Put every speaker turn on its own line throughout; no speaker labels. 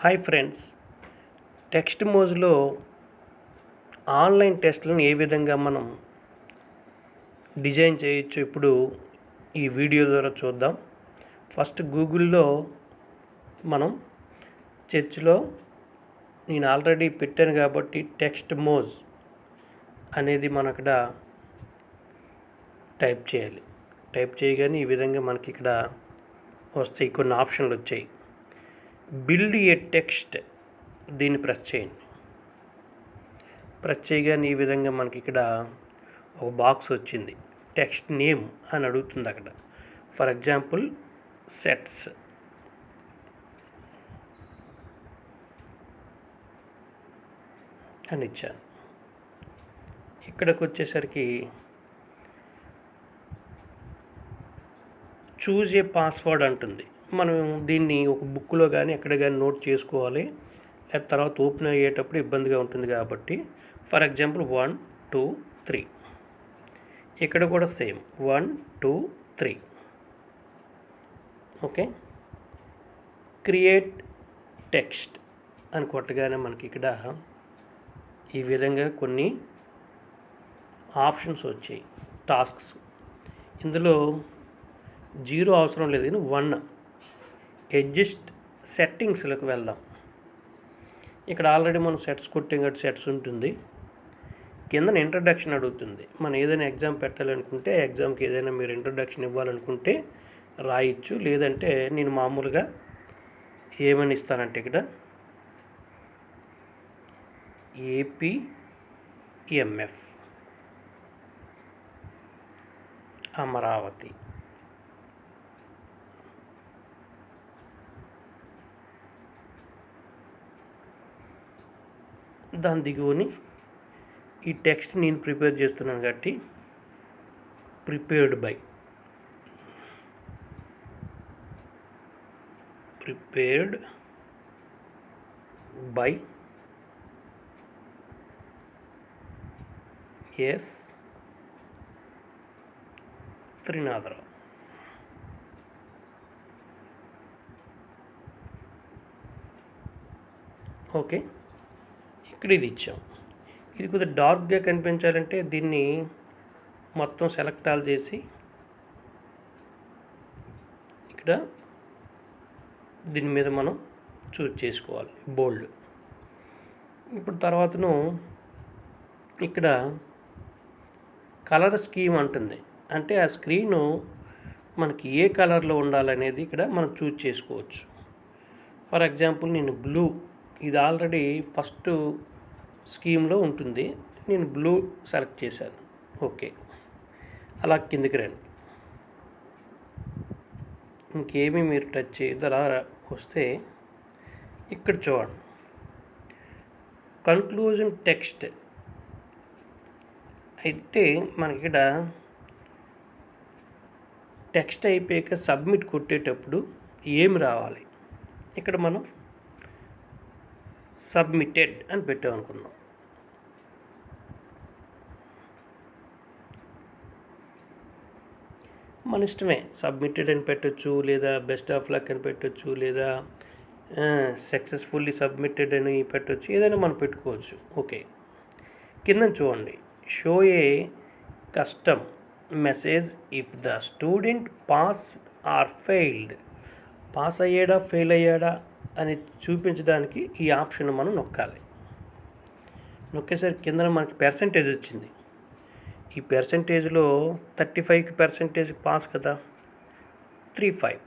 Hi friends, text మోజ్లో online టెస్ట్లను ఏ విధంగా మనం design చేయొచ్చు ఇప్పుడు ఈ వీడియో ద్వారా చూద్దాం. ఫస్ట్ గూగుల్లో మనం సెర్చ్లో నేను ఆల్రెడీ పెట్టాను కాబట్టి టెక్స్ట్ మోజ్ అనేది మనం ఇక్కడ టైప్ చేయాలి. టైప్ చేయగానే ఈ విధంగా మనకి ఇక్కడ వస్తాయి, కొన్ని ఆప్షన్లు వచ్చాయి. బిల్డ్ ఏ టెక్స్ట్, దీన్ని ప్రెస్ చేయండి. ప్రెస్ చేయగానే ఈ విధంగా మనకి ఇక్కడ ఒక బాక్స్ వచ్చింది. టెక్స్ట్ నేమ్ అని అడుగుతుంది అక్కడ. ఫర్ ఎగ్జాంపుల్ సెట్స్ అని ఇచ్చాను. ఇక్కడికి వచ్చేసరికి చూజ్ ఏ పాస్వర్డ్ అంటుంది. మనం దీన్ని ఒక బుక్లో కానీ ఎక్కడ కానీ నోట్ చేసుకోవాలి, లేదా తర్వాత ఓపెన్ అయ్యేటప్పుడు ఇబ్బందిగా ఉంటుంది కాబట్టి ఫర్ ఎగ్జాంపుల్ 1 2 3. ఇక్కడ కూడా సేమ్ 1 2 3. ఓకే, క్రియేట్ టెక్స్ట్ అని కొట్టగానే మనకి ఇక్కడ ఈ విధంగా కొన్ని ఆప్షన్స్ వచ్చాయి, టాస్క్స్. ఇందులో 0 అవసరం లేదు, కానీ 1 అడ్జస్ట్ సెట్టింగ్స్లోకి వెళ్దాం. ఇక్కడ ఆల్రెడీ మనం సెట్స్ కొట్టాం కాబట్టి సెట్స్ ఉంటుంది. కింద ఇంట్రడక్షన్ అడుగుతుంది. మనం ఏదైనా ఎగ్జామ్ పెట్టాలనుకుంటే ఎగ్జామ్కి ఏదైనా మీరు ఇంట్రడక్షన్ ఇవ్వాలనుకుంటే రాయొచ్చు. లేదంటే నేను మామూలుగా ఏమని ఇస్తానంటే ఇక్కడ ఏపీఎంఎఫ్ అమరావతి దాని దిగువని ఈ టెక్స్ట్ నేను ప్రిపేర్ చేస్తున్నాను కాబట్టి prepared by S Trinatharao. Okay, ఇక్కడ ఇది ఇచ్చాం. ఇది కొద్దిగా డార్క్గా కనిపించాలంటే దీన్ని మొత్తం సెలెక్ట్ ఆల్ చేసి ఇక్కడ దీని మీద మనం చూస్ చేసుకోవాలి, బోల్డ్. ఇప్పుడు తర్వాతను ఇక్కడ కలర్ స్కీమ్ అంటుంది. అంటే ఆ స్క్రీను మనకి ఏ కలర్లో ఉండాలనేది ఇక్కడ మనం చూస్ చేసుకోవచ్చు. ఫర్ ఎగ్జాంపుల్ నేను బ్లూ, ఇది ఆల్రెడీ ఫస్ట్ స్కీమ్లో ఉంటుంది, నేను బ్లూ సెలెక్ట్ చేశాను. ఓకే, అలా కిందికి రండి. ఇంకేమీ మీరు టచ్ చేయొద్దు. అలా వస్తే ఇక్కడ చూడండి, కన్క్లూజన్ టెక్స్ట్. అయితే మనకి ఇక్కడ టెక్స్ట్ అయిపోయాక సబ్మిట్ కొట్టేటప్పుడు ఏమి రావాలి, ఇక్కడ మనం సబ్మిటెడ్ అని పెట్టామనుకుందాం. మన ఇష్టమే, సబ్మిటెడ్ అని పెట్టచ్చు, లేదా బెస్ట్ ఆఫ్ లక్ అని పెట్టచ్చు, లేదా సక్సెస్ఫుల్లీ సబ్మిటెడ్ అని పెట్టచ్చు, ఏదైనా మనం పెట్టుకోవచ్చు. ఓకే, కింద చూడండి, show a custom message if the student pass or failed. Pass అయ్యాడా ఫెయిల్ అయ్యాడా అని చూపించడానికి ఈ ఆప్షన్ మనం నొక్కాలి. నొక్కేసరికి కింద మనకి పర్సంటేజ్ వచ్చింది. ఈ పర్సంటేజ్లో 35% పాస్ కదా, 35.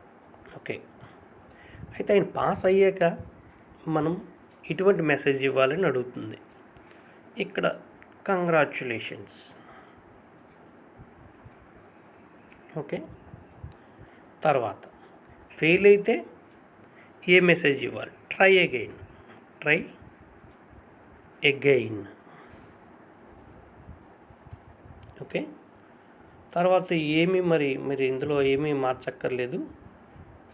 ఓకే, అయితే ఆయన పాస్ అయ్యాక మనం ఇటువంటి మెసేజ్ ఇవ్వాలని అడుగుతుంది. ఇక్కడ కంగ్రాచ్యులేషన్స్. ఓకే, తర్వాత ఫెయిల్ అయితే ఏ మెసేజ్ ఇవ్వాలి, ట్రై అగైన్. ఓకే, తర్వాత మరి ఇందులో ఏమీ మార్చక్కర్లేదు.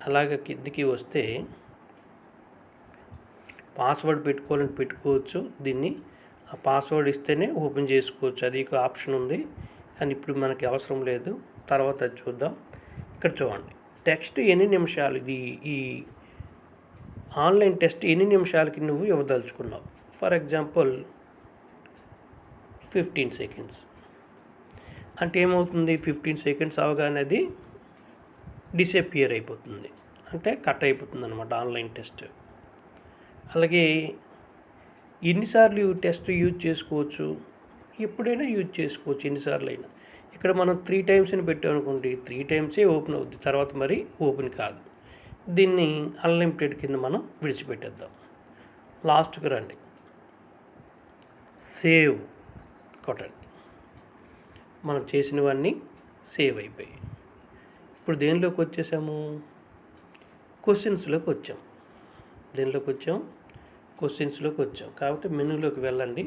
అలాగే కిందికి వస్తే పాస్వర్డ్ పెట్టుకోవాలని పెట్టుకోవచ్చు. దీన్ని ఆ పాస్వర్డ్ ఇస్తేనే ఓపెన్ చేసుకోవచ్చు, అది ఒక ఆప్షన్ ఉంది. కానీ ఇప్పుడు మనకి అవసరం లేదు, తర్వాత చూద్దాం. ఇక్కడ చూడండి, టెక్స్ట్ ఎన్ని నిమిషాలు, ఇది ఈ ఆన్లైన్ టెస్ట్ ఎన్ని నిమిషాలకి నువ్వు ఇవ్వదలుచుకున్నావు. ఫర్ ఎగ్జాంపుల్ 15 సెకండ్స్ అంటే ఏమవుతుంది, 15 సెకండ్స్ అవగానే అది డిసపియర్ అయిపోతుంది, అంటే కట్ అయిపోతుంది అనమాట ఆన్లైన్ టెస్ట్. అలాగే ఎన్నిసార్లు టెస్ట్ యూజ్ చేసుకోవచ్చు, ఎప్పుడైనా యూజ్ చేసుకోవచ్చు, ఎన్నిసార్లు అయినా. ఇక్కడ మనం 3 టైమ్స్ అని పెట్టామనుకోండి, 3 టైమ్సే ఓపెన్ అవుద్ది, తర్వాత మరి ఓపెన్ కాదు. దీన్ని అన్లిమిటెడ్ కింద మనం విడిచిపెట్టేద్దాం. లాస్ట్కి రండి, సేవ్ కొట్టండి. మనం చేసినవన్నీ సేవ్ అయిపోయాయి. ఇప్పుడు దేనిలోకి వచ్చేసాము, క్వశ్చన్స్లోకి వచ్చాం. దేనిలోకి వచ్చాం, క్వశ్చన్స్లోకి వచ్చాం. కాబట్టి మెనూలోకి వెళ్ళండి.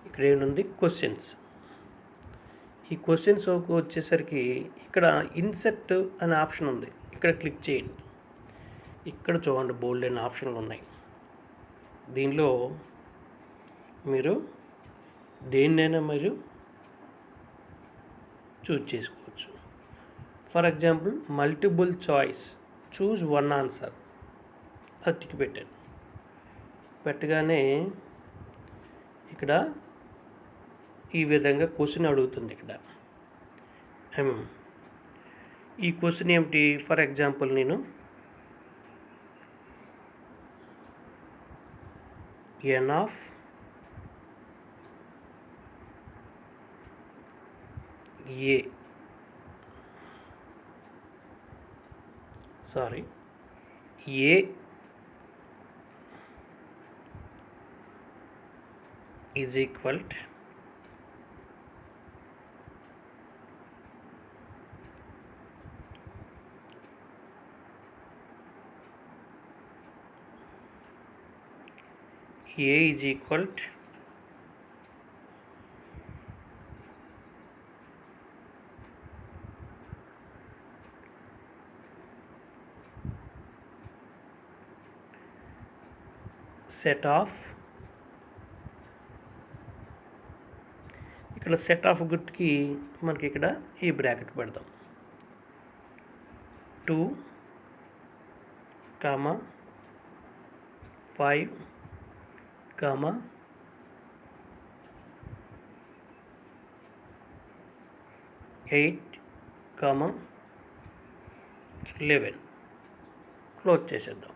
ఇక్కడ ఏముంది, క్వశ్చన్స్. ఈ క్వశ్చన్స్ వచ్చేసరికి ఇక్కడ ఇన్సెర్ట్ అనే ఆప్షన్ ఉంది, ఇక్కడ క్లిక్ చేయండి. ఇక్కడ చూడండి బోల్డ్ అనే ఆప్షన్లు ఉన్నాయి. దీనిలో మీరు దేన్నైనా మీరు చూజ్ చేసుకోవచ్చు. For example multiple choice, choose one answer, అది టిక్ పెట్టాను. పెట్టగానే ఇక్కడ ఈ విధంగా క్వశ్చన్ అడుగుతుంది. ఇక్కడ ఈ క్వశ్చన్ ఏమిటి, ఫర్ ఎగ్జాంపుల్ నేను n of a is equal to set of, ఇక్కడ సెట్ ఆఫ్ గుర్తుకి మనకి ఇక్కడ ఈ బ్రాకెట్ పెడదాం, 2, 5, 8, 11 క్లోజ్ చేసేద్దాం.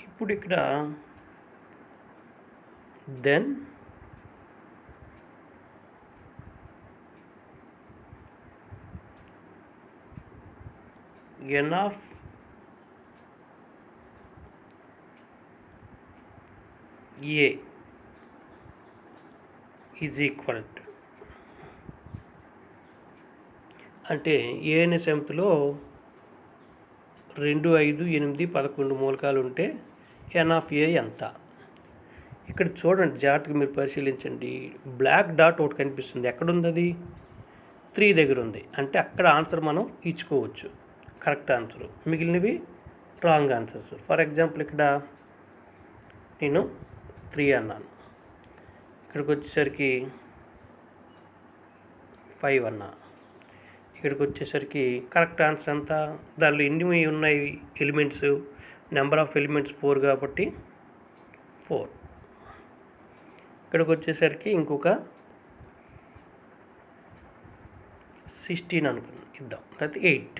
ఇప్పుడు ఇక్కడ then n of a is equal to, అంటే ఏ అనే సమితిలో 2, 5, 8, 11 మూలకాలు ఉంటే n of a ఎంత. ఇక్కడ చూడండి, జాగ్రత్తగా మీరు పరిశీలించండి. బ్లాక్ డాట్ ఒకటి కనిపిస్తుంది, ఎక్కడుంది అది, 3 దగ్గర ఉంది. అంటే అక్కడ ఆన్సర్ మనం ఇచ్చుకోవచ్చు, కరెక్ట్ ఆన్సర్. మిగిలినవి రాంగ్ ఆన్సర్స్. ఫర్ ఎగ్జాంపుల్ ఇక్కడ నేను 3 అన్నాను, ఇక్కడికి వచ్చేసరికి 5 అన్నా, ఇక్కడికి వచ్చేసరికి కరెక్ట్ ఆన్సర్ ఎంత, దానిలో ఎన్ని ఉన్నాయి ఎలిమెంట్స్, నెంబర్ ఆఫ్ ఎలిమెంట్స్ 4 కాబట్టి 4. ఇక్కడికి వచ్చేసరికి ఇంకొక 16 అనుకున్నాం, ఇద్దాం, లేకపోతే 8.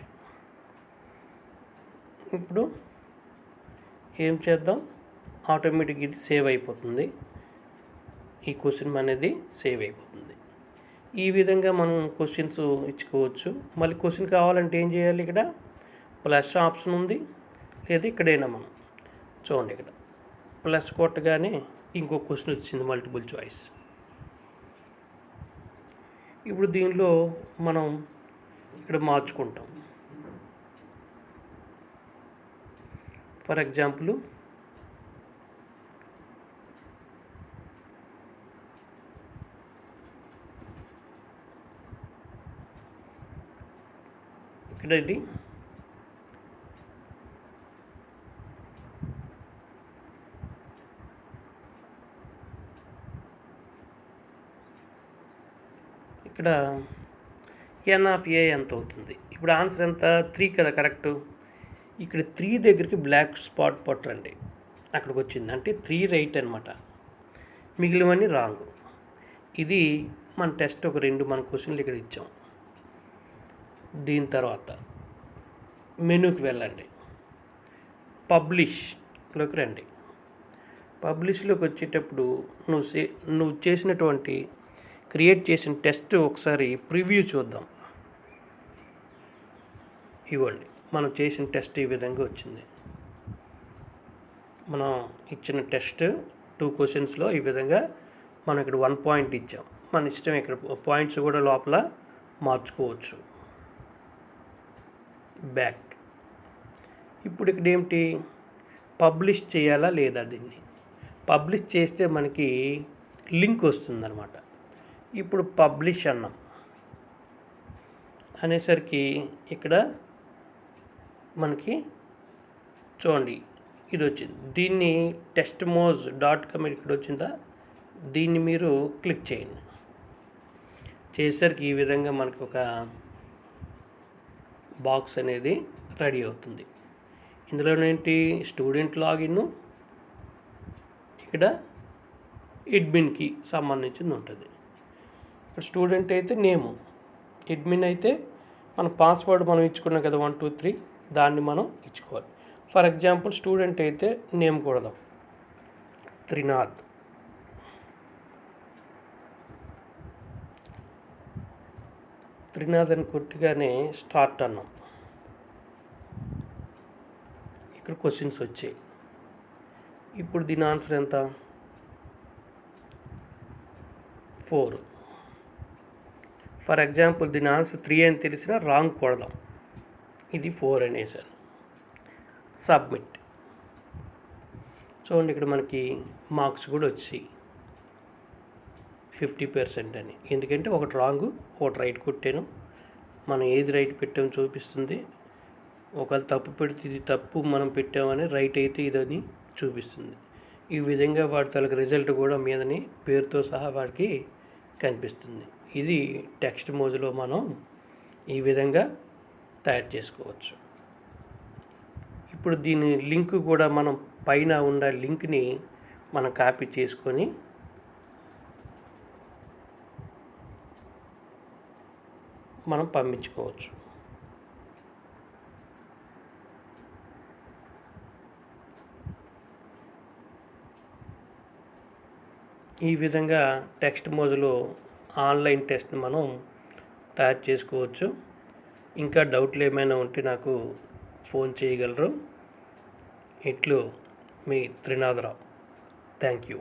ఇప్పుడు ఏం చేద్దాం, ఆటోమేటిక్ ఇది సేవ్ అయిపోతుంది, ఈ క్వశ్చన్ అనేది సేవ్ అయిపోతుంది. ఈ విధంగా మనం క్వశ్చన్స్ ఇచ్చుకోవచ్చు. మళ్ళీ క్వశ్చన్ కావాలంటే ఏం చేయాలి, ఇక్కడ ప్లస్ ఆప్షన్ ఉంది, లేదా ఇక్కడైనా మనం చూడండి, ఇక్కడ ప్లస్ కొట్టగానే ఇంకో క్వశ్చన్ వచ్చింది, మల్టిపుల్ చాయిస్. ఇప్పుడు దీనిలో మనం ఇక్కడ మార్చుకుంటాం. ఫర్ ఎగ్జాంపుల్ ఇక్కడ ఇది ఇక్కడ ఎన్ ఆఫ్ ఏ ఎంత అవుతుంది? ఇప్పుడు ఆన్సర్ ఎంత? 3 కదా కరెక్ట్. ఇక్కడ 3 దగ్గరికి బ్లాక్ స్పాట్ పట్టండి, అక్కడికి వచ్చింది అంటే 3 రైట్ అనమాట, మిగిలినవన్నీ రాంగ్. ఇది మన టెస్ట్ ఒక 2 మన క్వశ్చన్లు ఇక్కడ ఇచ్చాం. దీని తర్వాత మెనూకి వెళ్ళండి, పబ్లిష్లోకి రండి. పబ్లిష్లోకి వచ్చేటప్పుడు నువ్వు చేసినటువంటి క్రియేట్ చేసిన టెస్ట్ ఒకసారి ప్రివ్యూ చూద్దాం. ఇవ్వండి, మనం చేసిన టెస్ట్ ఈ విధంగా వచ్చింది. మనం ఇచ్చిన టెస్ట్ 2 క్వశ్చన్స్లో ఈ విధంగా మనం ఇక్కడ 1 పాయింట్ ఇచ్చాం. మన ఇష్టం, ఇక్కడ పాయింట్స్ కూడా లోపల మార్చుకోవచ్చు. బ్యాక్. ఇప్పుడు ఇక్కడ ఏమిటి, పబ్లిష్ చేయాలా లేదా? దీన్ని పబ్లిష్ చేస్తే మనకి లింక్ వస్తుందన్నమాట. ఇప్పుడు పబ్లిష్ అన్నాం అనేసరికి ఇక్కడ మనకి చూడండి ఇది వచ్చింది. దీన్ని testmoj.com ఇక్కడ వచ్చిందా, దీన్ని మీరు క్లిక్ చేయండి. చేసేసరికి ఈ విధంగా మనకి ఒక బాక్స్ అనేది రెడీ అవుతుంది. ఇందులోనేంటి, స్టూడెంట్ లాగిన్, ఇక్కడ అడ్మిన్కి సంబంధించింది ఉంటుంది. ఇక్కడ స్టూడెంట్ అయితే నేము, అడ్మిన్ అయితే మన పాస్వర్డ్ మనం ఇచ్చుకున్నాం కదా 1 2 3, దాన్ని మనం ఇచ్చుకోవాలి. ఫర్ ఎగ్జాంపుల్ స్టూడెంట్ అయితే నేమ్ కొడదాం, త్రినాథ్. త్రినాథ్ అని కొట్టగానే స్టార్ట్ అన్నాం. ఇక్కడ క్వశ్చన్స్ వచ్చాయి. ఇప్పుడు దీని ఆన్సర్ ఎంత? 4. ఫర్ ఎగ్జాంపుల్ దీని ఆన్సర్ 3 అని తెలిసినా రాంగ్ కొడదాం, ఇది 4 అనేసాను. సబ్మిట్. చూడండి ఇక్కడ మనకి మార్క్స్ కూడా వచ్చాయి 50% అని. ఎందుకంటే ఒకటి రాంగ్ ఒకటి రైట్ కొట్టాను. మనం ఏది రైట్ పెట్టామో చూపిస్తుంది. ఒకవేళ తప్పు పెడితే ఇది తప్పు మనం పెట్టామని, రైట్ అయితే ఇదని చూపిస్తుంది. ఈ విధంగా వాడి తలకు రిజల్ట్ కూడా మీదని పేరుతో సహా వాడికి కనిపిస్తుంది. ఇది టెక్స్ట్ మోజ్లో మనం ఈ విధంగా తయారు చేసుకోవచ్చు. ఇప్పుడు దీని లింక్ కూడా మనం పైన ఉన్న లింక్ని మనం కాపీ చేసుకొని మనం పంపించుకోవచ్చు. ఈ విధంగా టెక్స్ట్ మోజ్లో ఆన్లైన్ టెస్ట్ని మనం తయారు చేసుకోవచ్చు. ఇంకా డౌట్లు ఏమైనా ఉంటే నాకు ఫోన్ చేయగలరు. ఇట్లు మీ త్రినాథరావు. Thank you.